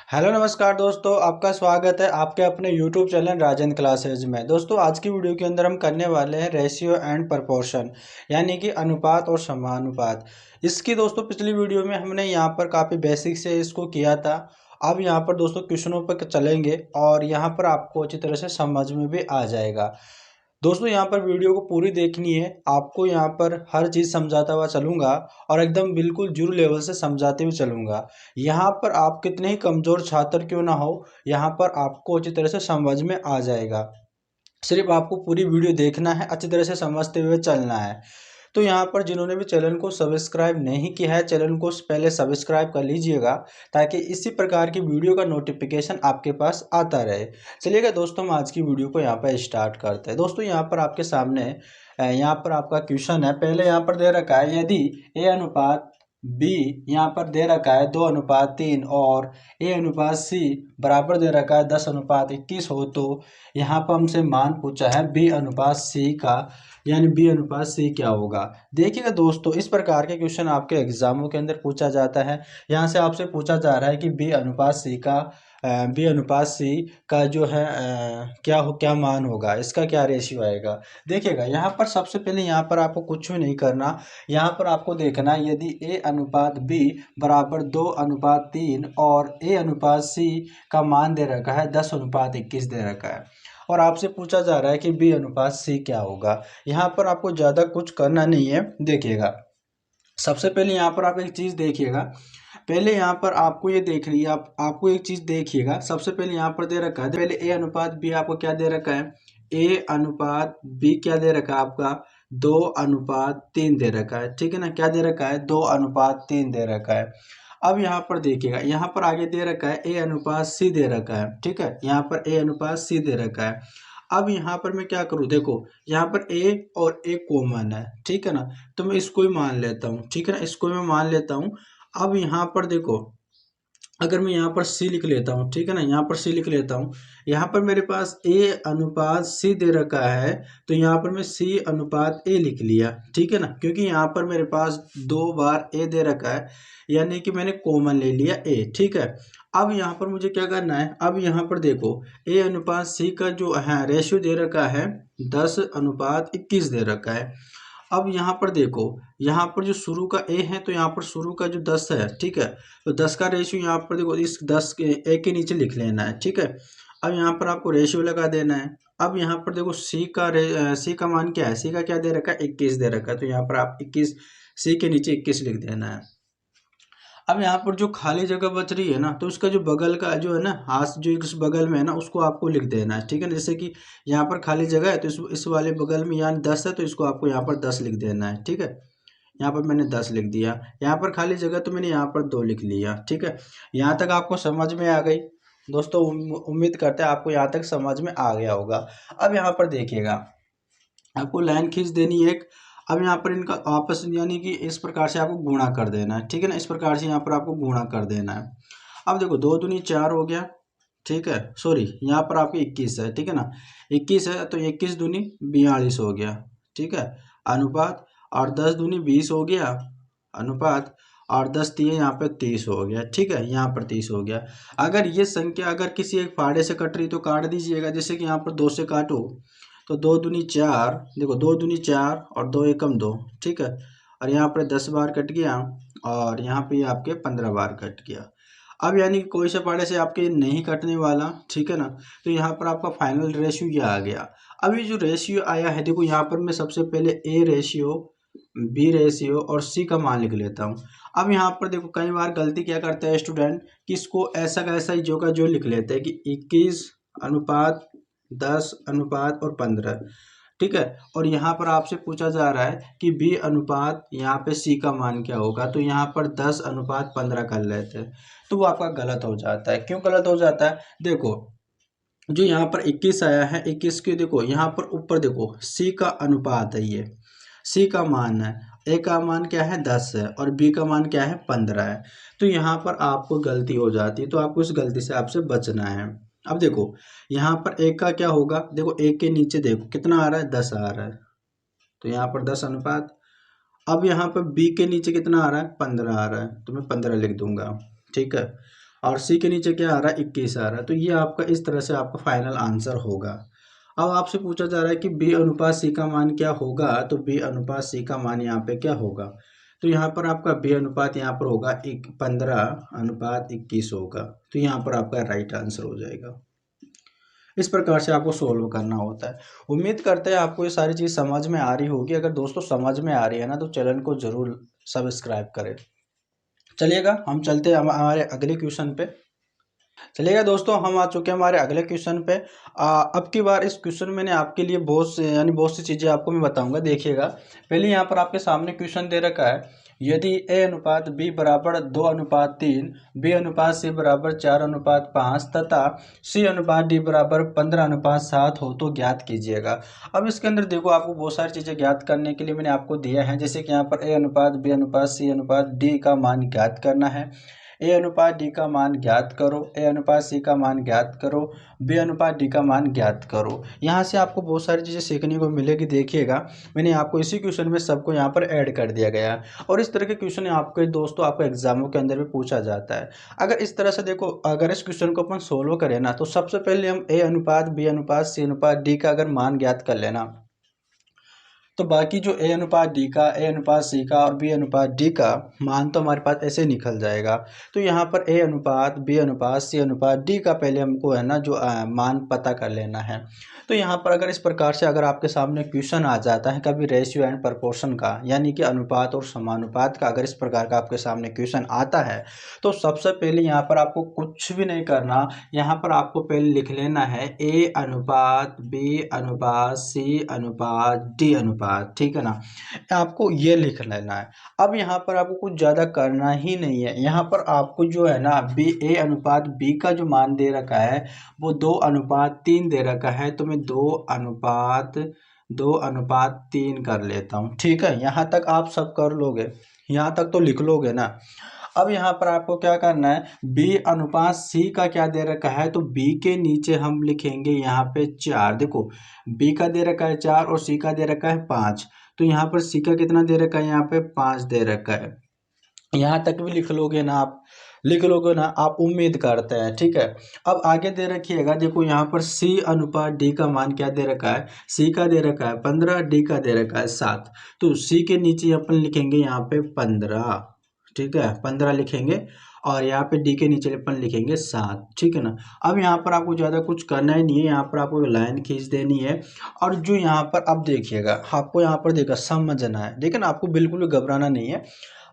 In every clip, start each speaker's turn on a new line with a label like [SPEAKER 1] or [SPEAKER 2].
[SPEAKER 1] Hello नमस्कार दोस्तों, आपका स्वागत है आपके अपने यूट्यूब चैनल राजन क्लासेज में। दोस्तों आज की वीडियो के अंदर हम करने वाले हैं रेशियो एंड प्रोपोर्शन, यानी कि अनुपात और समानुपात। इसकी दोस्तों पिछली वीडियो में हमने यहाँ पर काफ़ी बेसिक से इसको किया था। अब यहाँ पर दोस्तों क्वेश्चनों पर चलेंगे और यहाँ पर आपको अच्छी तरह से समझ में भी आ जाएगा। दोस्तों यहाँ पर वीडियो को पूरी देखनी है, आपको यहाँ पर हर चीज़ समझाता हुआ चलूँगा और एकदम बिल्कुल जीरो लेवल से समझाते हुए चलूँगा। यहाँ पर आप कितने ही कमज़ोर छात्र क्यों ना हो, यहाँ पर आपको अच्छी तरह से समझ में आ जाएगा। सिर्फ आपको पूरी वीडियो देखना है, अच्छी तरह से समझते हुए चलना है। तो यहाँ पर जिन्होंने भी चैनल को सब्सक्राइब नहीं किया है, चैनल को पहले सब्सक्राइब कर लीजिएगा ताकि इसी प्रकार की वीडियो का नोटिफिकेशन आपके पास आता रहे। चलिएगा दोस्तों, हम आज की वीडियो को यहाँ पर स्टार्ट करते हैं। दोस्तों यहाँ पर आपके सामने यहाँ पर आपका क्वेश्चन है। पहले यहाँ पर दे रखा है यदि ए अनुपात बी यहाँ पर दे रखा है 2:3 और ए अनुपात सी बराबर दे रखा है 10:21 हो, तो यहाँ पर हमसे मान पूछा है बी अनुपात सी का, यानी बी अनुपात सी क्या होगा। देखिएगा दोस्तों, इस प्रकार के क्वेश्चन आपके एग्जामों के अंदर पूछा जाता है। यहाँ से आपसे पूछा जा रहा है कि बी अनुपात सी का जो है क्या मान होगा, इसका क्या रेशियो आएगा। देखिएगा यहाँ पर सबसे पहले यहाँ पर आपको कुछ भी नहीं करना, यहाँ पर आपको देखना यदि ए अनुपात बी बराबर 2:3 और ए अनुपात सी का मान दे रखा है 10:21 दे रखा है और आपसे पूछा जा रहा है कि बी अनुपात सी क्या होगा। यहाँ पर आपको ज़्यादा कुछ करना नहीं है। देखिएगा सबसे पहले यहाँ पर आप एक चीज़ देखिएगा, पहले यहाँ पर आपको ये देख रही है, आपको एक चीज़ देखिएगा। सबसे पहले यहाँ पर दे रखा है, पहले ए अनुपात बी आपको क्या दे रखा है, ए अनुपात बी क्या दे रखा है आपका 2:3 दे रखा है। ठीक है ना, क्या दे रखा है 2:3 दे रखा है। अब यहाँ पर देखिएगा, यहाँ पर आगे दे रखा है ए अनुपात सी दे रखा है। ठीक है, यहाँ पर ए अनुपात सी दे रखा है। अब यहाँ पर मैं क्या करूँ, देखो यहाँ पर ए और ए कॉमन है। ठीक है ना, तो मैं इसको ही मान लेता हूँ। ठीक है ना, इसको मैं मान लेता हूँ। अब यहाँ पर देखो, अगर मैं यहाँ पर सी लिख लेता हूँ, ठीक है ना, यहाँ पर सी लिख लेता हूँ। यहाँ पर मेरे पास ए अनुपात सी दे रखा है, तो यहाँ पर मैं सी अनुपात ए लिख लिया। ठीक है ना, क्योंकि यहाँ पर मेरे पास 2 बार ए दे रखा है, यानी कि मैंने कॉमन ले लिया ए। ठीक है, अब यहाँ पर मुझे क्या करना है, अब यहाँ पर देखो ए अनुपात सी का जो है रेशियो दे रखा है 10:21 दे रखा है। अब यहाँ पर देखो, यहाँ पर जो शुरू का ए है, तो यहाँ पर शुरू का जो 10 है, ठीक है, तो 10 का रेशियो यहाँ पर देखो इस 10 के ए के नीचे लिख लेना है। ठीक है, अब यहाँ पर आपको रेशियो लगा देना है। अब यहाँ पर देखो सी का मान क्या है, सी का क्या दे रखा है 21 दे रखा है, तो यहाँ पर आप 21 सी के नीचे 21 लिख देना है। अब यहाँ पर जो खाली जगह बच रही है ना, तो उसका जो बगल का जो है ना, हाथ जो इस बगल में है ना, उसको आपको लिख देना है। ठीक है ना, जैसे कि यहाँ पर खाली जगह है, तो इस वाले बगल में यहाँ 10 है, तो इसको आपको यहाँ पर 10 लिख देना है। ठीक है, यहाँ पर मैंने 10 लिख दिया। यहाँ पर खाली जगह तो मैंने यहाँ पर 2 लिख लिया। ठीक है, यहाँ तक आपको समझ में आ गई दोस्तों। उम्मीद करते हैं आपको यहाँ तक समझ में आ गया होगा। अब यहाँ पर देखिएगा, आपको लाइन खींच देनी है एक। अब यहाँ पर इनका आपस यानी कि इस प्रकार से आपको गुणा कर देना है। ठीक है ना, इस प्रकार से यहाँ पर आपको गुणा कर देना है। अब देखो 2 दूनी 4 हो गया। ठीक है, सॉरी यहाँ पर आपकी 21 है। ठीक है ना, 21 है, तो 21 दूनी 42 हो गया। ठीक है, अनुपात, और 10 दूनी 20 हो गया अनुपात, और 10 तिये यहाँ पे 30 हो गया। ठीक है, यहाँ पर 30 हो गया। अगर ये संख्या अगर किसी एक फाड़े से कट रही तो काट दीजिएगा, जैसे कि यहाँ पर 2 से काटो तो 2 दूनी 4, देखो 2 दूनी 4 और 2 एकम 2। ठीक है, और यहाँ पर 10 बार कट गया और यहाँ पे आपके 15 बार कट गया। अब यानी कि कोई से पाड़े से आपके नहीं कटने वाला। ठीक है ना, तो यहाँ पर आपका फाइनल रेशियो ये आ गया। अब ये जो रेशियो आया है, देखो यहाँ पर मैं सबसे पहले ए रेशियो, बी रेशियो और सी का मान लिख लेता हूँ। अब यहाँ पर देखो कई बार गलती क्या करता है स्टूडेंट, कि इसको ऐसा का ऐसा ही जो का जो लिख लेते हैं कि 21 अनुपात 10 अनुपात और 15। ठीक है, और यहाँ पर आपसे पूछा जा रहा है कि बी अनुपात यहाँ पे सी का मान क्या होगा, तो यहाँ पर 10:15 कर लेते हैं, तो वो आपका गलत हो जाता है। क्यों गलत हो जाता है, देखो जो यहाँ पर 21 आया है, 21 के देखो यहाँ पर ऊपर देखो सी का अनुपात है, ये सी का मान है, ए का मान क्या है 10 है और बी का मान क्या है 15 है, तो यहाँ पर आपको गलती हो जाती है, तो आपको इस गलती से आपसे बचना है। अब देखो यहाँ पर एक का क्या होगा, देखो एक के नीचे देखो कितना आ रहा है 10 आ रहा है, तो यहाँ पर 10 अनुपात। अब यहाँ पर बी के नीचे कितना आ रहा है 15 आ रहा है, तो मैं 15 लिख दूंगा। ठीक है, और सी के नीचे क्या आ रहा है, 21 आ रहा है। तो ये आपका इस तरह से आपका फाइनल आंसर होगा। अब आपसे पूछा जा रहा है कि बी अनुपात सी का मान क्या होगा, तो बी अनुपात सी का मान यहाँ पे क्या होगा, तो यहाँ पर आपका बी अनुपात यहाँ पर होगा 15:21 होगा। तो यहाँ पर आपका राइट आंसर हो जाएगा। इस प्रकार से आपको सोल्व करना होता है। उम्मीद करते हैं आपको ये सारी चीज़ समझ में आ रही होगी। अगर दोस्तों समझ में आ रही है ना, तो चैनल को ज़रूर सब्सक्राइब करें। चलिएगा हम चलते हैं हमारे अगले क्वेश्चन पे। चलिएगा दोस्तों, हम आ चुके हैं हमारे अगले क्वेश्चन पे। अब की बार इस क्वेश्चन मैंने आपके लिए बहुत सी चीज़ें आपको मैं बताऊंगा। देखिएगा, पहले यहाँ पर आपके सामने क्वेश्चन दे रखा है, यदि ए अनुपात बी बराबर 2:3, बी अनुपात सी बराबर 4:5 तथा सी अनुपात डी बराबर 15:7 हो तो ज्ञात कीजिएगा। अब इसके अंदर देखो, आपको बहुत सारी चीज़ें ज्ञात करने के लिए मैंने आपको दिया है, जैसे कि यहाँ पर ए अनुपात बी अनुपात सी अनुपात डी का मान ज्ञात करना है, ए अनुपात डी का मान ज्ञात करो, ए अनुपात सी का मान ज्ञात करो, बी अनुपात डी का मान ज्ञात करो। यहाँ से आपको बहुत सारी चीज़ें सीखने को मिलेगी। देखिएगा, मैंने आपको इसी क्वेश्चन में सबको यहाँ पर ऐड कर दिया गया है। और इस तरह के क्वेश्चन आपके दोस्तों आपको एग्जामों के अंदर भी पूछा जाता है। अगर इस तरह से देखो, अगर इस क्वेश्चन को अपन सोल्व करें ना, तो सबसे पहले हम ए अनुपात बी अनुपात सी अनुपात डी का अगर मान ज्ञात कर लेना, तो बाकी जो ए अनुपात डी का, ए अनुपात सी का और बी अनुपात डी का मान तो हमारे पास ऐसे निकल जाएगा। तो यहाँ पर ए अनुपात बी अनुपात सी अनुपात डी का पहले हमको है ना जो मान पता कर लेना है। तो यहाँ पर अगर इस प्रकार से अगर आपके सामने क्वेश्चन आ जाता है कभी रेशियो एंड प्रपोर्शन का, यानी कि अनुपात और समानुपात का, अगर इस प्रकार का आपके सामने क्वेश्चन आता है, तो सबसे पहले यहाँ पर आपको कुछ भी नहीं करना। यहाँ पर आपको पहले लिख लेना है ए अनुपात बी अनुपात सी अनुपात डी अनुपात, ठीक है ना। आपको ये लिख लेना है। अब यहाँ पर आपको कुछ ज़्यादा करना ही नहीं है। यहाँ पर आपको जो है ना बी ए अनुपात बी का जो मान दे रखा है वो 2:3 दे रखा है, तो मैं 2:3 कर लेता हूँ, ठीक है। यहाँ तक आप सब कर लोगे, यहाँ तक तो लिख लोगे ना। अब यहाँ पर आपको क्या करना है, b अनुपात c का क्या दे रखा है, तो b के नीचे हम लिखेंगे यहाँ पे 4। देखो, b का दे रखा है 4 और c का दे रखा है 5, तो यहाँ पर c का कितना दे रखा है, यहाँ पे 5 दे रखा है। यहाँ तक भी लिख लोगे ना आप, लिख लोगे ना आप, उम्मीद करते हैं, ठीक है। अब आगे दे रखिएगा, देखो यहाँ पर c अनुपात d का मान क्या दे रखा है, c का दे रखा है 15, d का दे रखा है 7, तो c के नीचे अपन लिखेंगे यहाँ पे 15, ठीक है, 15 लिखेंगे। और यहाँ पे डी के नीचे अपन लिखेंगे 7, ठीक है ना। अब यहाँ पर आपको ज़्यादा कुछ करना ही नहीं है, यहाँ पर आपको लाइन खींच देनी है। और जो यहाँ पर अब देखिएगा, आपको यहाँ पर देखा समझना है, देखिए ना, आपको बिल्कुल भी घबराना नहीं है।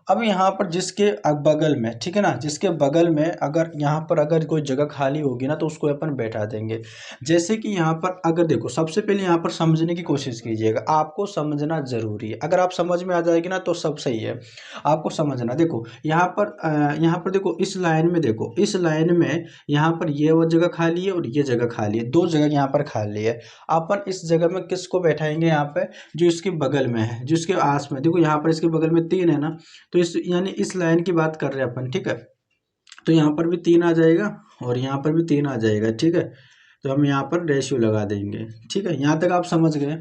[SPEAKER 1] अब यहाँ पर जिसके बगल में, ठीक है ना, जिसके बगल में अगर यहाँ पर अगर कोई जगह खाली होगी ना, तो उसको अपन बैठा देंगे। जैसे कि यहाँ पर अगर देखो, सबसे पहले यहाँ पर समझने की कोशिश कीजिएगा, आपको समझना ज़रूरी है। अगर आप समझ में आ जाएगी ना तो सब सही है, आपको समझना। देखो यहाँ पर देखो, इस लाइन में देखो, इस लाइन में यहाँ पर ये वो जगह खाली है और ये जगह खाली है, दो जगह यहाँ पर खाली है। अपन इस जगह में किसको बैठाएंगे, यहाँ पे जो इसके बगल में है, जो इसके आस में, देखो यहाँ पर इसके बगल में 3 है ना, तो इस यानी इस लाइन की बात कर रहे हैं अपन, ठीक है। तो यहाँ पर भी 3 आ जाएगा और यहाँ पर भी 3 आ जाएगा, ठीक है। तो हम यहाँ पर रेशियो लगा देंगे, ठीक है। यहाँ तक आप समझ गए,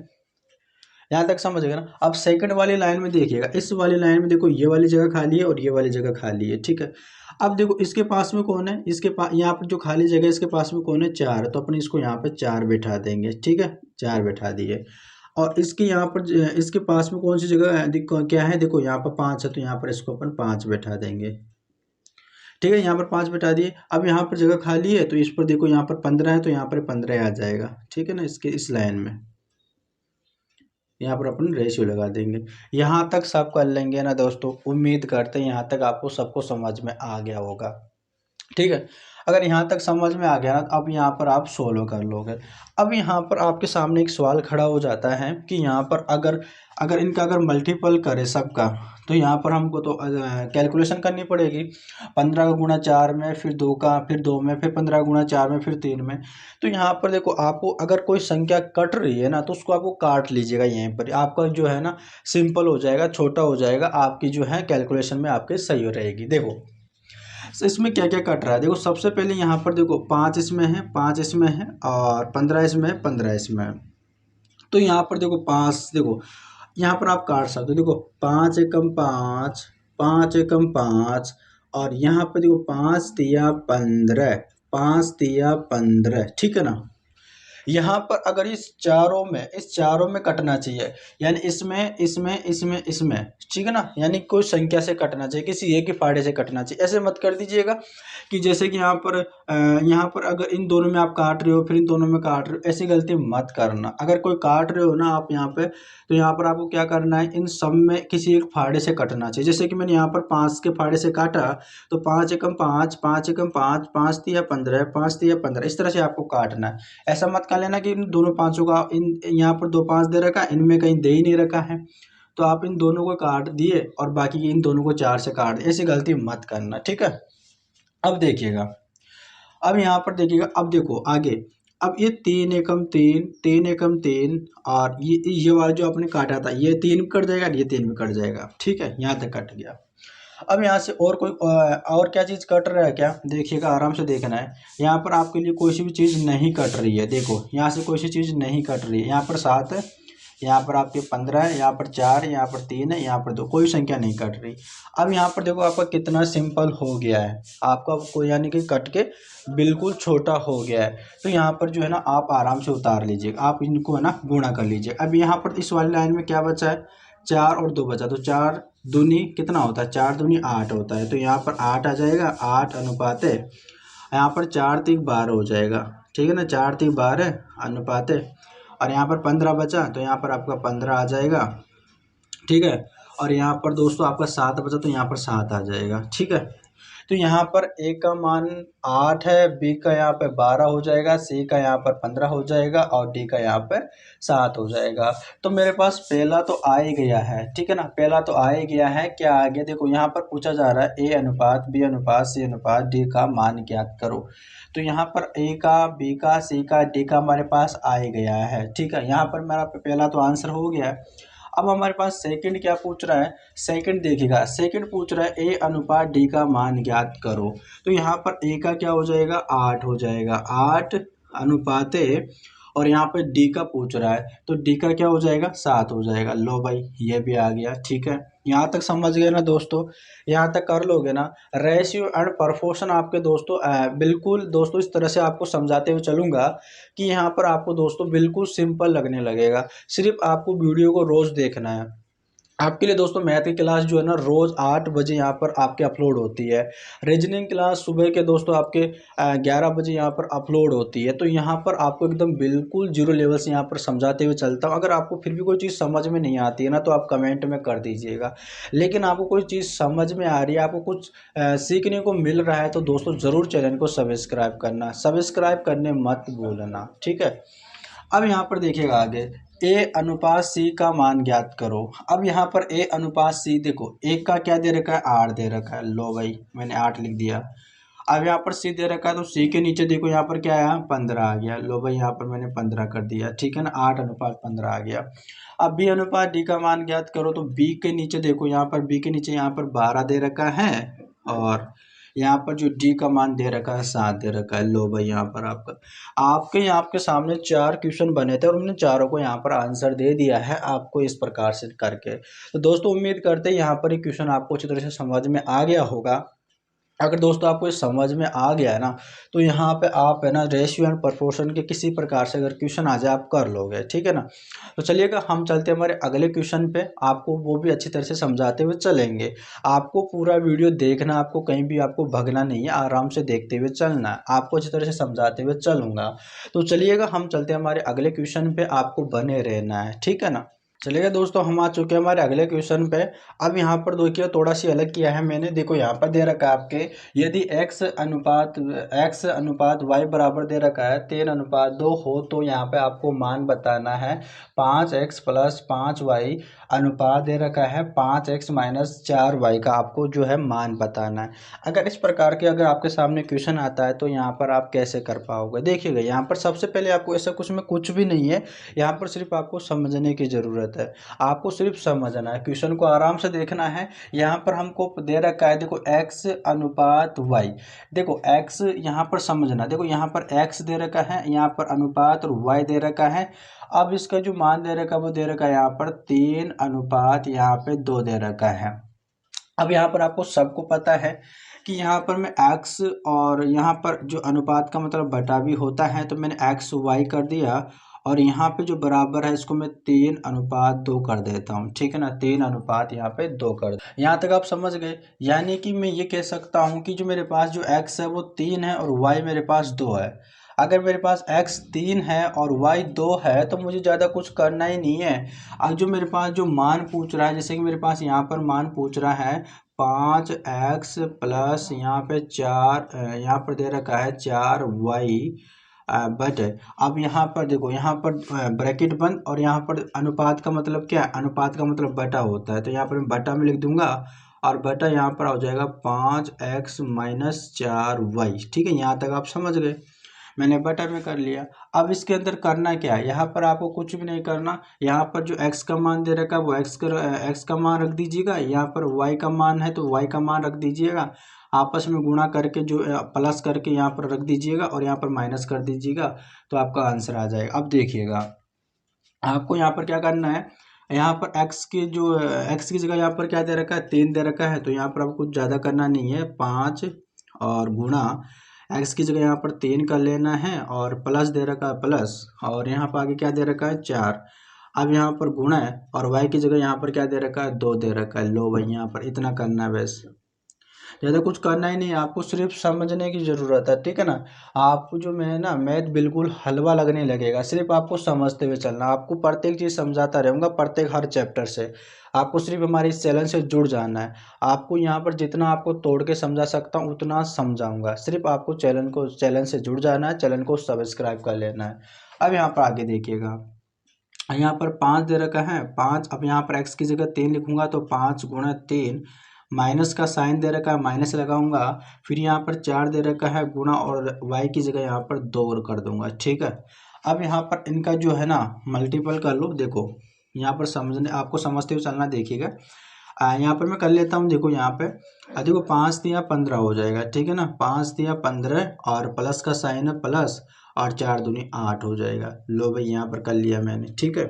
[SPEAKER 1] यहाँ तक समझ गए ना। अब सेकंड वाली लाइन में देखिएगा, इस वाली लाइन में देखो, ये वाली जगह खाली है और ये वाली जगह खाली है, ठीक है। अब देखो इसके पास में कौन है, इसके पास यहाँ पर जो खाली जगह है इसके पास में कौन है, 4, तो अपन इसको यहाँ पे 4 बैठा देंगे, ठीक है, 4 बैठा दिए। और इसके यहाँ पर इसके पास में कौन सी जगह है, देखो क्या है, देखो यहाँ पर 5 है, तो यहाँ पर इसको अपन 5 बैठा देंगे, ठीक है। यहाँ पर 5 बैठा दिए। अब यहाँ पर जगह खाली है, तो इस पर देखो यहाँ पर 15 है, तो यहाँ पर 15 आ जाएगा, ठीक है ना, इसके इस लाइन में यहाँ पर अपन रेशियो लगा देंगे। यहाँ तक सब कर लेंगे ना दोस्तों, उम्मीद करते हैं यहाँ तक आपको सबको समझ में आ गया होगा, ठीक है। अगर यहाँ तक समझ में आ गया ना, तो अब यहाँ पर आप सोल्व कर लोगे। अब यहाँ पर आपके सामने एक सवाल खड़ा हो जाता है कि यहाँ पर अगर अगर इनका अगर मल्टीपल करें सबका, तो यहाँ पर हमको तो कैलकुलेशन करनी पड़ेगी। 15 का गुणा 4 में, फिर 2 का, फिर 2 में, फिर 15 गुणा 4 में, फिर 3 में। तो यहाँ पर देखो, आपको अगर कोई संख्या कट रही है ना, तो उसको आपको काट लीजिएगा। यहीं पर आपका जो है ना सिंपल हो जाएगा, छोटा हो जाएगा, आपकी जो है कैलकुलेशन में आपके सही हो रहेगी। देखो इसमें क्या क्या कट रहा है, देखो सबसे पहले यहाँ पर देखो 5 इसमें है, 5 इसमें है, और 15 इसमें है, 15 इसमें है। तो यहाँ पर देखो 5, देखो यहाँ पर आप काट सकते हो। देखो 5 एकम 5, 5 एकम 5 और यहाँ पर देखो 5 तिया 15, 5 तिया 15, ठीक है ना। यहाँ पर अगर इस चारों में कटना चाहिए, यानी इसमें इसमें इसमें इसमें, ठीक है ना, यानी कोई संख्या से कटना चाहिए, किसी एक ही फाड़े से कटना चाहिए। ऐसे मत कर दीजिएगा कि जैसे कि यहाँ पर अगर इन दोनों में आप काट रहे हो फिर इन दोनों में काट रहे हो, ऐसी गलती मत करना। अगर कोई काट रहे हो ना आप यहाँ पे, तो यहाँ पर आपको क्या करना है, इन सब में किसी एक फाड़े से कटना चाहिए। जैसे कि मैंने यहाँ पर 5 के फाड़े से काटा, तो 5 एकम 5, 5 एकम 5, 5 तिया 15, 5 तिया 15, इस तरह से आपको काटना है। ऐसा मत कर लेना कि इन दोनों पाँचों का, इन यहाँ पर 2 5 दे रखा है, इनमें कहीं दे ही नहीं रखा है, तो आप इन दोनों को काट दिए और बाकी इन दोनों को 4 से काट दिए। ऐसी गलती मत करना, ठीक है। अब देखिएगा, अब यहाँ पर देखिएगा, अब देखो आगे, अब ये 3 एकम 3, 3 एकम 3, और ये वाला जो आपने काटा था ये 3 भी कट जाएगा, ये 3 भी कट जाएगा, ठीक है, यहाँ तक कट गया। अब यहाँ से और कोई और क्या चीज़ कट रहा है क्या, देखिएगा, आराम से देखना है। यहाँ पर आपके लिए कोई सी भी चीज़ नहीं कट रही है, देखो यहाँ से कोई सी चीज़ नहीं कट रही है। यहाँ पर 7 है, यहाँ पर आपके 15 है, यहाँ पर 4 है, यहाँ पर 3 है, यहाँ पर 2, कोई संख्या नहीं कट रही। अब यहाँ पर देखो आपका कितना सिंपल हो गया है, आपका कोई यानी कि कट के बिल्कुल छोटा हो गया है। तो यहाँ पर जो है ना आप आराम से उतार लीजिएगा, आप इनको है ना गुणा कर लीजिए। अब यहाँ पर इस वाली लाइन में क्या बचा है, 4 और 2 बचा, तो 4 दूनी कितना होता है, 4 दूनी 8 होता है, तो यहाँ पर 8 आ जाएगा, 8 अनुपात है, यहाँ पर 4 3 12 हो जाएगा, ठीक है ना, 4 3 12 अनुपात है, और यहाँ पर 15 बचा, तो यहाँ पर आपका 15 आ जाएगा, ठीक है। और यहाँ पर दोस्तों आपका 7 बचा, तो यहाँ पर 7 आ जाएगा, ठीक है। तो यहाँ पर ए का मान 8 है, बी का यहाँ पर 12 हो जाएगा, सी का यहाँ पर 15 हो जाएगा, और डी का यहाँ पर 7 हो जाएगा। तो मेरे पास पहला तो आ ही गया है, ठीक है ना, पहला तो आ ही गया है। क्या आ गया, देखो यहाँ पर पूछा जा रहा है ए अनुपात बी अनुपात सी अनुपात डी का मान ज्ञात करो। तो यहाँ पर ए का, बी का, सी का, डी का हमारे पास आ ही गया है, ठीक है। यहाँ पर मेरा पहला तो आंसर हो गया है। अब हमारे पास सेकंड क्या पूछ रहा है, सेकंड देखिएगा, सेकंड पूछ रहा है ए अनुपात डी का मान ज्ञात करो। तो यहाँ पर ए का क्या हो जाएगा, 8 हो जाएगा, 8 अनुपात ए, और यहाँ पे डी का पूछ रहा है, तो डी का क्या हो जाएगा, 7 हो जाएगा। लो भाई ये भी आ गया, ठीक है। यहाँ तक समझ गए ना दोस्तों, यहाँ तक कर लोगे ना। रेशियो एंड प्रोपोर्शन आपके दोस्तों बिल्कुल दोस्तों इस तरह से आपको समझाते हुए चलूँगा कि यहाँ पर आपको दोस्तों बिल्कुल सिंपल लगने लगेगा। सिर्फ आपको वीडियो को रोज़ देखना है। आपके लिए दोस्तों मैथ की क्लास जो है ना रोज़ 8 बजे यहाँ पर आपके अपलोड होती है। रीजनिंग क्लास सुबह के दोस्तों आपके 11 बजे यहाँ पर अपलोड होती है। तो यहाँ पर आपको एकदम बिल्कुल जीरो लेवल से यहाँ पर समझाते हुए चलता हूँ। अगर आपको फिर भी कोई चीज़ समझ में नहीं आती है ना, तो आप कमेंट में कर दीजिएगा। लेकिन आपको कोई चीज़ समझ में आ रही है, आपको कुछ सीखने को मिल रहा है, तो दोस्तों ज़रूर चैनल को सब्सक्राइब करना, सब्सक्राइब करने मत भूलना, ठीक है। अब यहाँ पर देखिएगा आगे, ए अनुपात सी का मान ज्ञात करो। अब यहाँ पर ए अनुपात सी, देखो एक का क्या दे रखा है, 8 दे रखा है। लो भाई मैंने 8 लिख दिया। अब यहाँ पर सी दे रखा है, तो सी के नीचे देखो यहाँ पर क्या आया, 15 आ गया। लो भाई यहाँ पर मैंने 15 कर दिया, ठीक है ना, 8 अनुपात 15 आ गया। अब बी अनुपात डी का मान ज्ञात करो। तो बी के नीचे देखो, यहाँ पर बी के नीचे यहाँ पर 12 दे रखा है, और यहाँ पर जो डी का मान दे रखा है 7 दे रखा है। लो भाई यहाँ पर आपके सामने 4 क्वेश्चन बने थे, और हमने चारों को यहाँ पर आंसर दे दिया है आपको इस प्रकार से करके। तो दोस्तों उम्मीद करते हैं यहाँ पर ये क्वेश्चन आपको अच्छी तरह से समझ में आ गया होगा। अगर दोस्तों आपको ये समझ में आ गया है ना, तो यहाँ पे आप है ना रेशियो एंड प्रोपोर्शन के किसी प्रकार से अगर क्वेश्चन आ जाए आप कर लोगे, ठीक है ना। तो चलिएगा हम चलते हैं हमारे अगले क्वेश्चन पे, आपको वो भी अच्छी तरह से समझाते हुए चलेंगे। आपको पूरा वीडियो देखना, आपको कहीं भी आपको भगना नहीं है, आराम से देखते हुए चलना है, आपको अच्छी तरह से समझाते हुए चलूँगा। तो चलिएगा हम चलते हैं हमारे अगले क्वेश्चन पे, आपको बने रहना है, ठीक है ना। चलिए दोस्तों हम आ चुके हैं हमारे अगले क्वेश्चन पे। अब यहाँ पर देखिए थोड़ा सी अलग किया है मैंने, देखो यहाँ पर दे रखा है आपके, यदि x अनुपात y बराबर दे रखा है 3 अनुपात 2 हो, तो यहाँ पे आपको मान बताना है 5x प्लस 5y अनुपात दे रखा है 5x माइनस 4y का आपको जो है मान बताना है। अगर इस प्रकार के अगर आपके सामने क्वेश्चन आता है तो यहाँ पर आप कैसे कर पाओगे, देखिएगा यहाँ पर सबसे पहले आपको ऐसा कुछ भी नहीं है, यहाँ पर सिर्फ आपको समझने की ज़रूरत है। आपको सिर्फ समझना है, क्वेश्चन को आराम से देखना है। यहाँ पर हमको दे रखा है, देखो x अनुपात y, देखो x यहाँ पर समझना, देखो यहाँ पर x दे रखा है, यहाँ पर अनुपात और y दे रखा है। अब इसका जो मान दे रखा है वो दे रखा है यहाँ पर 3 अनुपात यहाँ पे 2 दे रखा है। अब यहाँ पर आपको सबको पता है कि यहाँ पर मैं x और यहाँ पर जो अनुपात का मतलब बटा भी होता है, तो मैंने x y कर दिया और यहाँ पे जो बराबर है इसको मैं 3:2 कर देता हूँ। ठीक है ना, 3:2 यहाँ पे 2 कर दे। यहाँ तक आप समझ गए। यानी कि मैं ये कह सकता हूँ कि जो मेरे पास जो x है वो 3 है और y मेरे पास 2 है। अगर मेरे पास x 3 है और y 2 है तो मुझे ज़्यादा कुछ करना ही नहीं है। अब जो मेरे पास जो मान पूछ रहा है, जैसे कि मेरे पास यहाँ पर मान पूछ रहा है 5x प्लस यहाँ पे 4, यहाँ पर दे रखा है 4y बट अब यहाँ पर देखो, यहाँ पर ब्रैकेट बंद और यहाँ पर अनुपात का मतलब क्या है, अनुपात का मतलब बटा होता है, तो यहाँ पर मैं बटा में लिख दूंगा और बटा यहाँ पर हो जाएगा 5x माइनस 4y। ठीक है, यहाँ तक आप समझ गए। मैंने बटा में कर लिया। अब इसके अंदर करना क्या है, यहाँ पर आपको कुछ भी नहीं करना। यहाँ पर जो x का मान दे रखा है वो x का मान रख दीजिएगा, यहाँ पर y का मान है तो y का मान रख दीजिएगा, आपस में गुणा करके जो प्लस करके यहाँ पर रख दीजिएगा और यहाँ पर माइनस कर दीजिएगा, तो आपका आंसर आ जाएगा। अब देखिएगा आपको यहाँ पर क्या करना है, यहाँ पर x की जगह यहाँ पर क्या दे रखा है, 3 दे रखा है, तो यहाँ पर आपको कुछ ज़्यादा करना नहीं है, 5 और गुणा x की जगह यहाँ पर 3 कर लेना है और प्लस दे रखा है प्लस, और यहाँ पर आगे क्या दे रखा है 4। अब यहाँ पर गुणा है और y की जगह यहाँ पर क्या दे रखा है 2 दे रखा है। लो भाई, यहाँ पर इतना करना है बस, ज़्यादा कुछ करना ही नहीं है, आपको सिर्फ समझने की ज़रूरत है। ठीक है ना, आपको जो मैं ना मैथ बिल्कुल हलवा लगने लगेगा, सिर्फ आपको समझते हुए चलना। आपको प्रत्येक चीज़ समझाता रहूँगा, प्रत्येक हर चैप्टर से। आपको सिर्फ हमारे इस चैनल से जुड़ जाना है। आपको यहाँ पर जितना आपको तोड़ के समझा सकता हूँ उतना समझाऊंगा, सिर्फ आपको चैनल से जुड़ जाना है, चैनल को सब्सक्राइब कर लेना है। अब यहाँ पर आगे देखिएगा, यहाँ पर 5 दे रखा है 5, अब यहाँ पर x की जगह 3 लिखूंगा तो 5 × 3, माइनस का साइन दे रखा है माइनस लगाऊंगा, फिर यहाँ पर 4 दे रखा है गुणा और y की जगह यहाँ पर 2 और कर दूंगा। ठीक है, अब यहाँ पर इनका जो है ना मल्टीपल कर लो। देखो यहाँ पर समझने, आपको समझते हुए चलना, देखिएगा यहाँ पर मैं कर लेता हूँ। देखो यहाँ पे देखो 5 तिया 15 हो जाएगा। ठीक है ना, 5 तिया 15 और प्लस का साइन है प्लस और 4 दूनी 8 हो जाएगा। लो भाई, यहाँ पर कर लिया मैंने। ठीक है,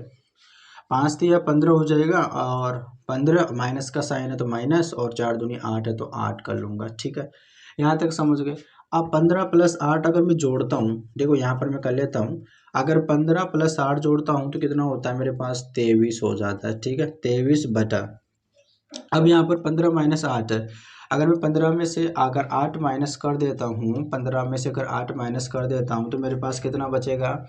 [SPEAKER 1] 5 तिया 15 हो जाएगा और 15 माइनस का साइन है तो माइनस और 4 दूनी 8 है तो 8 कर लूँगा। ठीक है, यहाँ तक समझ गए। अब 15 + 8 अगर मैं जोड़ता हूँ, देखो यहाँ पर मैं कर लेता हूँ, अगर 15 + 8 जोड़ता हूँ तो कितना होता है मेरे पास 23 हो जाता है। ठीक है, 23 बटा, अब यहाँ पर 15 - 8 है, अगर मैं 15 में से अगर 8 माइनस कर देता हूँ, 15 में से अगर 8 माइनस कर देता हूँ तो मेरे पास कितना बचेगा,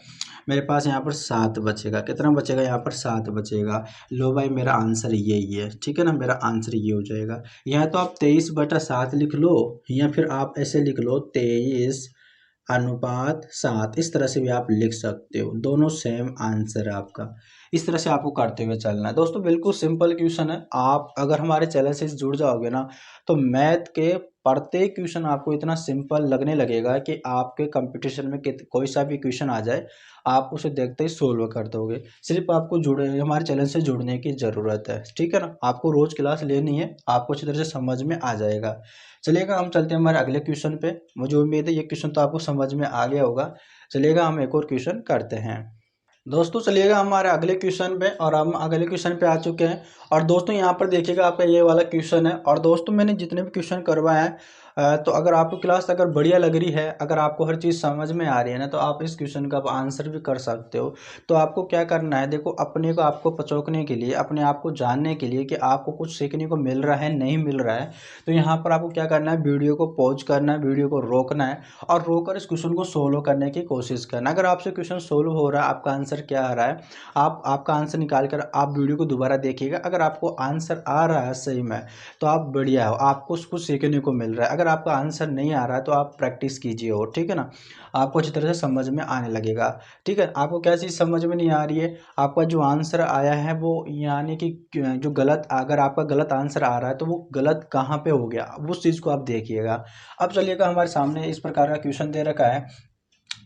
[SPEAKER 1] मेरे पास यहाँ पर 7 बचेगा। कितना बचेगा, यहाँ पर 7 बचेगा। लो भाई, मेरा आंसर यही है। ठीक है ना, मेरा आंसर ये हो जाएगा। यहाँ तो आप 23/7 लिख लो या फिर आप ऐसे लिख लो 23:7, इस तरह से भी आप लिख सकते हो, दोनों सेम आंसर है आपका। इस तरह से आपको करते हुए चलना है। दोस्तों बिल्कुल सिंपल क्वेश्चन है, आप अगर हमारे चैनल से जुड़ जाओगे ना तो मैथ के प्रत्येक क्वेश्चन आपको इतना सिंपल लगने लगेगा कि आपके कंपटीशन में कोई सा भी क्वेश्चन आ जाए आप उसे देखते ही सोल्व कर दोगे। सिर्फ आपको जुड़े हमारे चैनल से जुड़ने की ज़रूरत है। ठीक है ना, आपको रोज़ क्लास लेनी है, आपको अच्छी तरह से समझ में आ जाएगा। चलिएगा हम चलते हैं हमारे अगले क्वेश्चन पे। मुझे उम्मीद है ये क्वेश्चन तो आपको समझ में आ गया होगा। चलिएगा हम एक और क्वेश्चन करते हैं। दोस्तों चलिएगा हमारे अगले क्वेश्चन पे, और हम अगले क्वेश्चन पे आ चुके हैं। और दोस्तों यहाँ पर देखिएगा आपका ये वाला क्वेश्चन है। और दोस्तों मैंने जितने भी क्वेश्चन करवाए हैं तो अगर आपको क्लास अगर बढ़िया लग रही है, अगर आपको हर चीज़ समझ में आ रही है ना, तो आप इस क्वेश्चन का आप आंसर भी कर सकते हो। तो आपको क्या करना है, देखो अपने को आपको पचोकने के लिए, अपने आप को जानने के लिए कि आपको कुछ सीखने को मिल रहा है नहीं मिल रहा है, तो यहाँ पर आपको क्या करना है, वीडियो को पॉज करना है, वीडियो को रोकना है और रोककर इस क्वेश्चन को सोल्व करने की कोशिश करना। अगर आपसे क्वेश्चन सोल्व हो रहा है, आपका आंसर क्या आ रहा है, आप आपका आंसर निकाल कर आप वीडियो को दोबारा देखिएगा। अगर आपको आंसर आ रहा है सही में तो आप बढ़िया हो, आपको कुछ सीखने को मिल रहा है। अगर आपका आंसर नहीं आ रहा है तो आप प्रैक्टिस कीजिए, और ठीक है ना, आपको अच्छी तरह से समझ में आने लगेगा। ठीक है, आपको क्या चीज़ समझ में नहीं आ रही है, आपका जो आंसर आया है वो यानी कि जो गलत, अगर आपका गलत आंसर आ रहा है तो वो गलत कहाँ पे हो गया, उस चीज़ को आप देखिएगा। अब चलिएगा हमारे सामने इस प्रकार का क्वेश्चन दे रखा है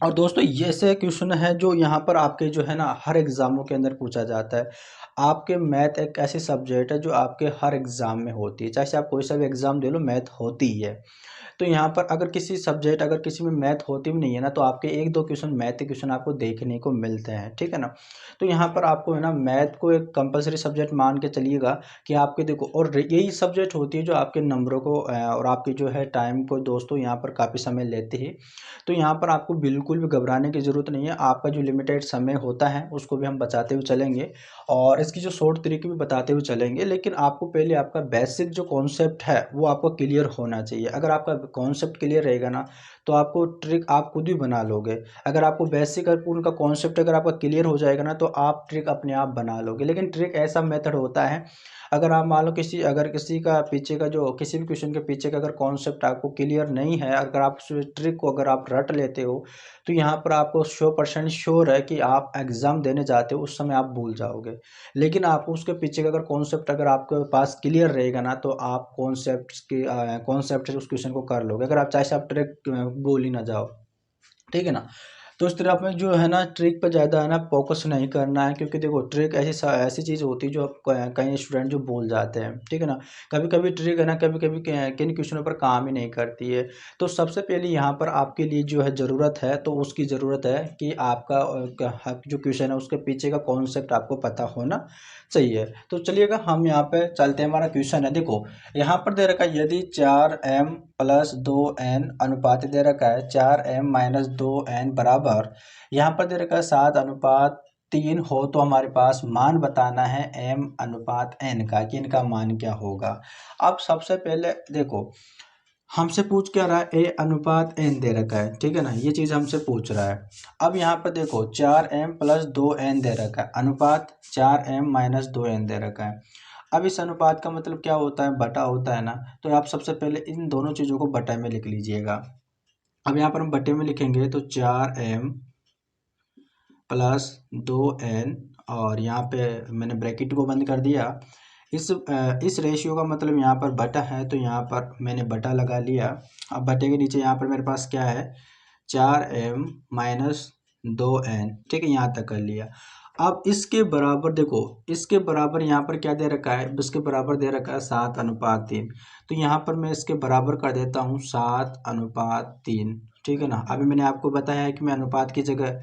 [SPEAKER 1] और दोस्तों ये ऐसे क्वेश्चन है जो यहाँ पर आपके जो है ना हर एग्ज़ामों के अंदर पूछा जाता है। आपके मैथ एक ऐसी सब्जेक्ट है जो आपके हर एग्ज़ाम में होती है, चाहे से आप कोई सा भी एग्ज़ाम दे लो मैथ होती ही है। तो यहाँ पर अगर किसी सब्जेक्ट अगर किसी में मैथ होती भी नहीं है ना, तो आपके 1-2 क्वेश्चन मैथ के क्वेश्चन आपको देखने को मिलते हैं, ठीक है ना? तो यहाँ पर आपको है ना मैथ को एक कंपल्सरी सब्जेक्ट मान के चलिएगा कि आपके देखो, और यही सब्जेक्ट होती है जो आपके नंबरों को और आपके जो है टाइम को दोस्तों यहाँ पर काफ़ी समय लेती है। तो यहाँ पर आपको बिल्कुल भी घबराने की ज़रूरत नहीं है। आपका जो लिमिटेड समय होता है उसको भी हम बचाते हुए चलेंगे और इसकी जो शॉर्ट तरीके भी बताते हुए चलेंगे। लेकिन आपको पहले आपका बेसिक जो कॉन्सेप्ट है वो आपको क्लियर होना चाहिए। अगर आपका कॉन्सेप्ट क्लियर रहेगा ना, तो आपको ट्रिक आप खुद भी बना लोगे। अगर आपको बेसिक और उनका कॉन्सेप्ट अगर आपका क्लियर हो जाएगा ना, तो आप ट्रिक अपने आप बना लोगे। लेकिन ट्रिक ऐसा मेथड होता है, अगर आप मान लो किसी का पीछे का जो किसी भी क्वेश्चन के पीछे का अगर कॉन्सेप्ट आपको क्लियर नहीं है, अगर आप उस ट्रिक को अगर आप रट लेते हो, तो यहाँ पर आपको 100% श्योर है कि आप एग्ज़ाम देने जाते हो उस समय आप भूल जाओगे। लेकिन आप उसके पीछे का अगर कॉन्सेप्ट अगर आपके पास क्लियर रहेगा ना, तो आप कॉन्सेप्ट से उस क्वेश्चन को कर लोगे, अगर आप चाहे से आप ट्रिक भूल ही ना जाओ, ठीक है ना? तो इस तरह में जो है ना ट्रिक पे ज़्यादा है ना फोकस नहीं करना है, क्योंकि देखो ट्रिक ऐसी चीज़ होती है जो आप कई स्टूडेंट जो भूल जाते हैं, ठीक है ना? कभी कभी ट्रिक है ना, कभी कभी किन क्वेश्चनों पर काम ही नहीं करती है। तो सबसे पहले यहाँ पर आपके लिए जो है ज़रूरत है, तो उसकी ज़रूरत है कि आपका जो क्वेश्चन है उसके पीछे का कॉन्सेप्ट आपको पता होना चाहिए। तो चलिएगा हम यहाँ पे चलते हैं। हमारा क्वेश्चन है, देखो यहाँ पर दे रखा है यदि 4m प्लस 2n अनुपात दे रखा है 4m माइनस 2n बराबर, यहाँ पर दे रखा है 7:3 हो, तो हमारे पास मान बताना है m अनुपात n का, कि इनका मान क्या होगा। अब सबसे पहले देखो हमसे पूछ क्या रहा है, a अनुपात n दे रखा है, ठीक है ना, ये चीज़ हमसे पूछ रहा है। अब यहाँ पर देखो 4m प्लस 2n दे रखा है, अनुपात 4m माइनस 2n दे रखा है। अब इस अनुपात का मतलब क्या होता है, बटा होता है ना। तो आप सबसे पहले इन दोनों चीज़ों को बटा में लिख लीजिएगा। अब यहाँ पर हम बटे में लिखेंगे तो 4m प्लस 2n, और यहाँ पे मैंने ब्रैकेट को बंद कर दिया। इस रेशियो का मतलब यहाँ पर बटा है, तो यहाँ पर मैंने बटा लगा लिया। अब बटे के नीचे यहाँ पर मेरे पास क्या है, 4m माइनस 2n, ठीक है, यहाँ तक कर लिया। अब इसके बराबर देखो, इसके बराबर यहाँ पर क्या दे रखा है, इसके बराबर दे रखा है 7:3। तो यहाँ पर मैं इसके बराबर कर देता हूँ 7:3, ठीक है ना। अभी मैंने आपको बताया है कि मैं अनुपात की जगह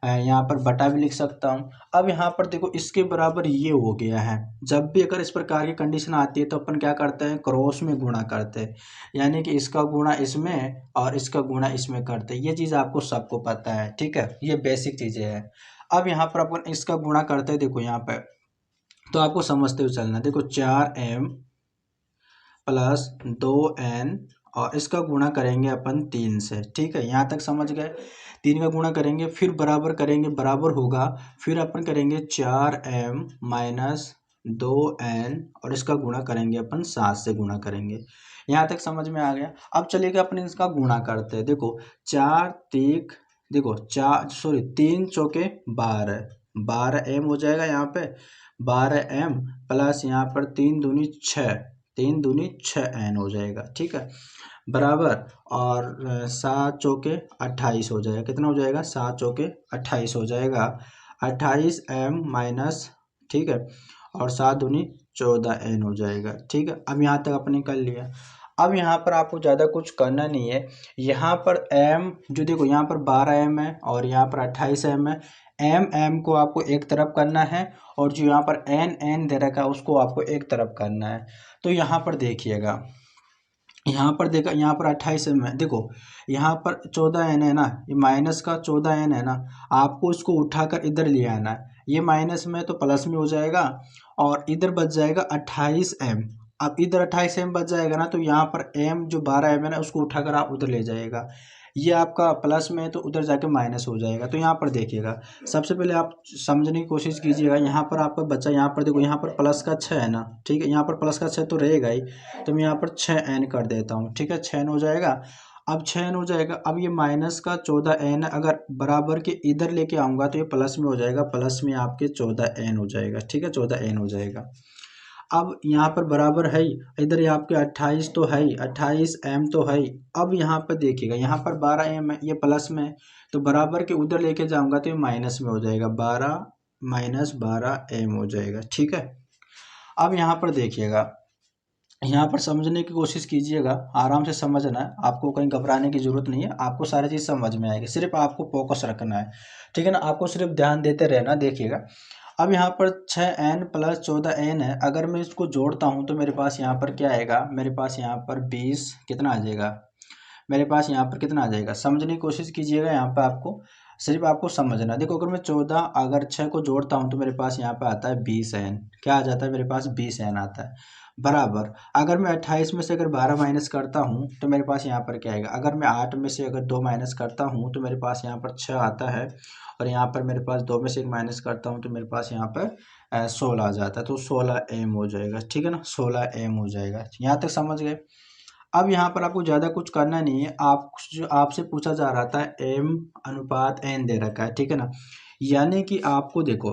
[SPEAKER 1] यहाँ पर बटा भी लिख सकता हूँ। अब यहाँ पर देखो इसके बराबर ये हो गया है। जब भी अगर इस प्रकार की कंडीशन आती है तो अपन क्या करते हैं, क्रॉस में गुणा करते हैं, यानी कि इसका गुणा इसमें और इसका गुणा इसमें करते हैं। ये चीज़ आपको सबको पता है, ठीक है, ये बेसिक चीज़ें हैं। अब यहाँ पर अपन इसका गुणा करते हैं, देखो यहाँ पर तो आपको समझते हुए चलना। देखो 4m प्लस 2n और इसका गुणा करेंगे अपन 3 से, ठीक है, यहाँ तक समझ गए। 3 का गुणा करेंगे, फिर बराबर करेंगे, बराबर होगा, फिर अपन करेंगे 4m माइनस 2n और इसका गुणा करेंगे अपन 7 से गुणा करेंगे। यहाँ तक समझ में आ गया। अब चलिएगा अपन इसका गुणा करते हैं। देखो 3 चौके 12m हो जाएगा यहाँ पे, 12m प्लस यहाँ पर 3 दूनी 6, 3 दूनी 6n हो जाएगा, ठीक है, बराबर। और 7 चौके 28 हो जाएगा। कितना हो जाएगा, 7 चौके 28 हो जाएगा, 28m माइनस, ठीक है, और 7 दूनी 14n हो जाएगा, ठीक है। अब यहाँ तक अपने कर लिया। अब यहाँ पर आपको ज़्यादा कुछ करना नहीं है। यहाँ पर m जो देखो यहाँ पर 12m है और यहाँ पर 28m है। m को आपको एक तरफ करना है और जो यहाँ पर n दे रखा है उसको आपको एक तरफ करना है। तो यहाँ पर देखिएगा, यहाँ पर देखा, यहाँ पर 28m है, देखो यहाँ पर 14n है ना, ये माइनस का 14n है ना, आपको इसको उठाकर इधर ले आना है। ये माइनस में तो प्लस में हो जाएगा और इधर बच जाएगा 28m। अब इधर 28m बच जाएगा ना, तो यहाँ पर m जो 12m है ना उसको उठाकर आप उधर ले जाएगा। ये आपका प्लस में है तो उधर जाके माइनस हो जाएगा। तो यहाँ पर देखिएगा, सबसे पहले आप समझने की कोशिश कीजिएगा। यहाँ पर आपका बच्चा, यहाँ पर देखो यहाँ पर प्लस का 6 है ना, ठीक है, यहाँ पर प्लस का 6 तो रहेगा ही, तो मैं यहाँ पर 6n कर देता हूँ, ठीक है, 6n हो जाएगा। अब 6n हो जाएगा। अब ये माइनस का 14n अगर बराबर के इधर लेके आऊँगा तो ये प्लस में हो जाएगा, प्लस में आपके 14n हो जाएगा, ठीक है, 14n हो जाएगा। अब यहाँ पर बराबर है ही, इधर ये आपके 28 तो है ही, 28m तो है ही। अब यहाँ पर देखिएगा, यहाँ पर 12m है, ये प्लस में है, तो बराबर के उधर लेके जाऊंगा तो ये माइनस में हो जाएगा, 12 माइनस 12m हो जाएगा। ठीक है, अब यहाँ पर देखिएगा, यहाँ पर समझने की कोशिश कीजिएगा, आराम से समझना है, आपको कहीं घबराने की जरूरत नहीं है, आपको सारी चीज़ समझ में आएगी, सिर्फ आपको फोकस रखना है। ठीक है ना, आपको सिर्फ ध्यान देते रहना। देखिएगा, अब यहाँ पर 6n प्लस 14n है, अगर मैं इसको जोड़ता हूँ तो मेरे पास यहाँ पर क्या आएगा, मेरे पास यहाँ पर 20 कितना आ जाएगा, मेरे पास यहाँ पर कितना आ जाएगा, समझने की कोशिश कीजिएगा। यहाँ पर आपको सिर्फ आपको समझना, देखो अगर मैं 14 अगर 6 को जोड़ता हूँ तो मेरे पास यहाँ पे आता है 20n, क्या आ जाता है मेरे पास 20n आता है, बराबर अगर मैं 28 में से अगर 12 माइनस करता हूँ तो मेरे पास यहाँ पर क्या आएगा, अगर मैं 8 में से अगर 2 माइनस करता हूँ तो मेरे पास यहाँ पर 6 आता है, और यहाँ पर मेरे पास 2 में से 1 माइनस करता हूँ तो मेरे पास यहाँ पर 16 आ जाता है, तो 16m हो जाएगा। ठीक है ना, 16m हो जाएगा, यहाँ तक समझ गए। अब यहाँ पर आपको ज़्यादा कुछ करना नहीं है, आप जो आपसे पूछा जा रहा था m अनुपात n दे रखा है। ठीक है ना, यानी कि आपको देखो,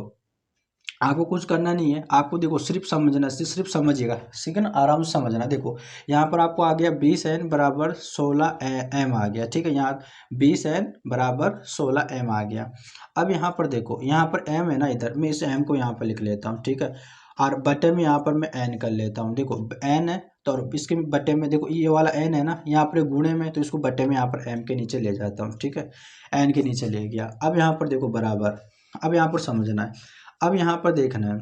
[SPEAKER 1] आपको कुछ करना नहीं है, आपको देखो सिर्फ समझना, सिर्फ समझिएगा, ठीक है ना, आराम से समझना। देखो यहाँ पर आपको आ गया 20n बराबर 16m आ गया। ठीक है, यहाँ 20n बराबर 16m आ गया। अब यहाँ पर देखो, यहाँ पर m है ना, इधर मैं इस m को यहाँ पर लिख लेता हूँ। ठीक है, और बटे में यहाँ पर मैं n कर लेता हूँ। देखो n है तो इसके बटे में, देखो ये वाला n है ना, यहाँ पर गुणे में, तो इसको बटे में यहाँ पर m के नीचे ले जाता हूँ। ठीक है, n के नीचे ले गया। अब यहाँ पर देखो बराबर, अब यहाँ पर समझना है, अब यहाँ पर देखना है,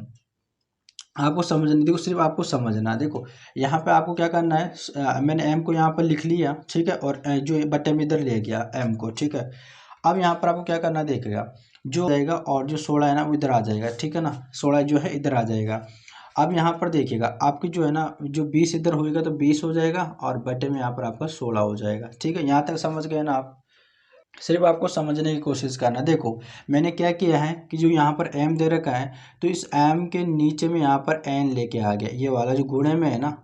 [SPEAKER 1] आपको समझना, देखो सिर्फ आपको समझना। देखो यहाँ पे आपको क्या करना है, मैंने m को यहाँ पर लिख लिया। ठीक है, और जो बटे में इधर ले गया m को। ठीक है, अब यहाँ पर आपको क्या करना, देखिएगा जो जाएगा और जो 16 है ना वो इधर आ जाएगा। ठीक है ना, 16 जो है इधर आ जाएगा। अब यहाँ पर देखिएगा, आपकी जो है ना, जो 20 इधर होएगा तो 20 हो जाएगा, और बटे में यहाँ पर आपका 16 हो जाएगा। ठीक है, यहाँ तक समझ गए ना आप, सिर्फ आपको समझने की कोशिश करना। देखो मैंने क्या किया है कि जो यहाँ पर m दे रखा है, तो इस m के नीचे में यहाँ पर n लेके आ गया, ये वाला जो गुणे में है ना।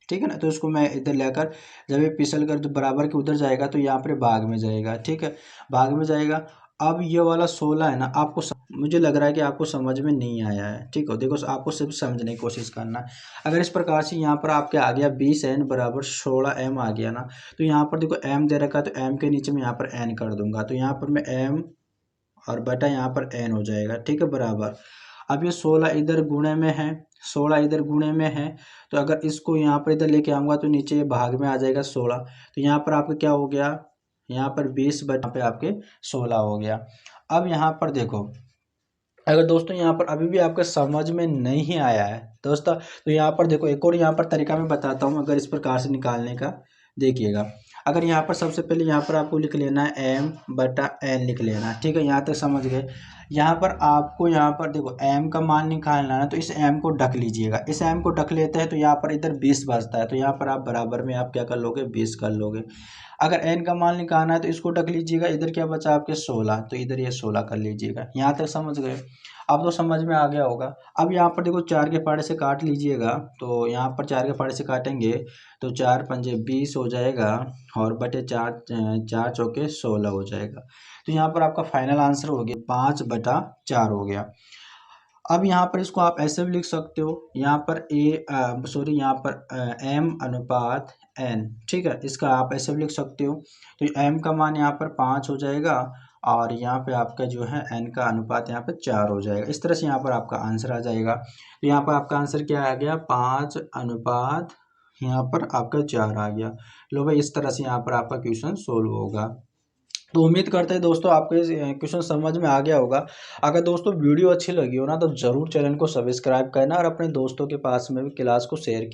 [SPEAKER 1] ठीक है ना, तो इसको मैं इधर लेकर, जब ये पिसल कर जो बराबर के उधर जाएगा तो यहाँ पर भाग में जाएगा। ठीक है, भाग में जाएगा। अब ये वाला 16 है ना, आपको मुझे लग रहा है कि आपको समझ में नहीं आया है। ठीक है, देखो आपको सिर्फ समझने की कोशिश करना है। अगर इस प्रकार से यहाँ पर आपके आ गया 20n बराबर 16m आ गया ना, तो यहाँ पर देखो m दे रखा है, तो m के नीचे में यहाँ पर n कर दूंगा, तो यहाँ पर मैं m और बटा यहाँ पर n हो जाएगा। ठीक है, बराबर अब ये 16 इधर गुणे में है, 16 इधर गुणे में है, तो अगर इसको यहाँ पर इधर लेके आऊँगा तो नीचे ये भाग में आ जाएगा 16, तो यहाँ पर आपका क्या हो गया, यहाँ पर 20 बटा पे आपके 16 हो गया। अब यहाँ पर देखो, अगर दोस्तों यहाँ पर अभी भी आपके समझ में नहीं आया है दोस्तों, तो यहाँ पर देखो एक और यहाँ पर तरीका मैं बताता हूँ, अगर इस प्रकार से निकालने का। देखिएगा, अगर यहाँ पर सबसे पहले यहाँ पर आपको लिख लेना है m बटा n लिख लेना है। ठीक है, यहाँ तक समझ गए। यहाँ पर आपको यहाँ पर देखो m का मान निकालना है, तो इस m को ढक लीजिएगा, इस m को ढक लेते हैं तो यहाँ पर इधर 20 बचता है, तो यहाँ पर आप बराबर में आप क्या कर लोगे, 20 कर लोगे। अगर n का मान निकालना है तो इसको ढक लीजिएगा, इधर क्या बचा आपके 16, तो इधर ये 16 कर लीजिएगा। यहाँ तक समझ गए, अब तो समझ में आ गया होगा। अब यहाँ पर देखो 4 के फाड़े से काट लीजिएगा, तो यहाँ पर 4 के फाड़े से काटेंगे तो 4 पंजे 20 हो जाएगा, और बटे 4 4 चौके 16 हो जाएगा। तो यहाँ पर आपका फाइनल आंसर हो गया 5/4 हो गया। अब यहाँ पर इसको आप ऐसे भी लिख सकते हो, यहाँ पर यहाँ पर m अनुपात n। ठीक है, इसका आप ऐसे भी लिख सकते हो, तो m का मान यहाँ पर 5 हो जाएगा, और यहाँ पे आपका जो है n का अनुपात यहाँ पे 4 हो जाएगा। इस तरह से यहाँ पर आपका आंसर आ जाएगा। तो यहाँ पर आपका आंसर क्या आ गया, 5 अनुपात यहाँ पर आपका 4 आ गया। लो भाई, इस तरह से यहाँ पर आपका क्वेश्चन सोल्व होगा। तो उम्मीद करते हैं दोस्तों आपको क्वेश्चन समझ में आ गया होगा। अगर दोस्तों वीडियो अच्छी लगी हो ना, तो ज़रूर चैनल को सब्सक्राइब करना, और अपने दोस्तों के पास में भी क्लास को शेयर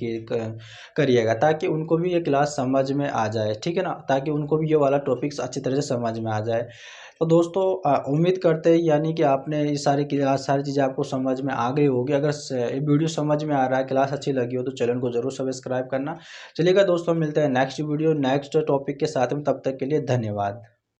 [SPEAKER 1] करिएगा, ताकि उनको भी ये क्लास समझ में आ जाए। ठीक है ना, ताकि उनको भी ये वाला टॉपिक्स अच्छी तरह से समझ में आ जाए। तो दोस्तों उम्मीद करते हैं यानी कि आपने ये सारी क्लास, सारी चीज़ें आपको समझ में आ गई होगी। अगर ये वीडियो समझ में आ रहा है, क्लास अच्छी लगी हो, तो चैनल को ज़रूर सब्सक्राइब करना। चलिएगा दोस्तों, मिलते हैं नेक्स्ट वीडियो नेक्स्ट टॉपिक के साथ में, तब तक के लिए धन्यवाद।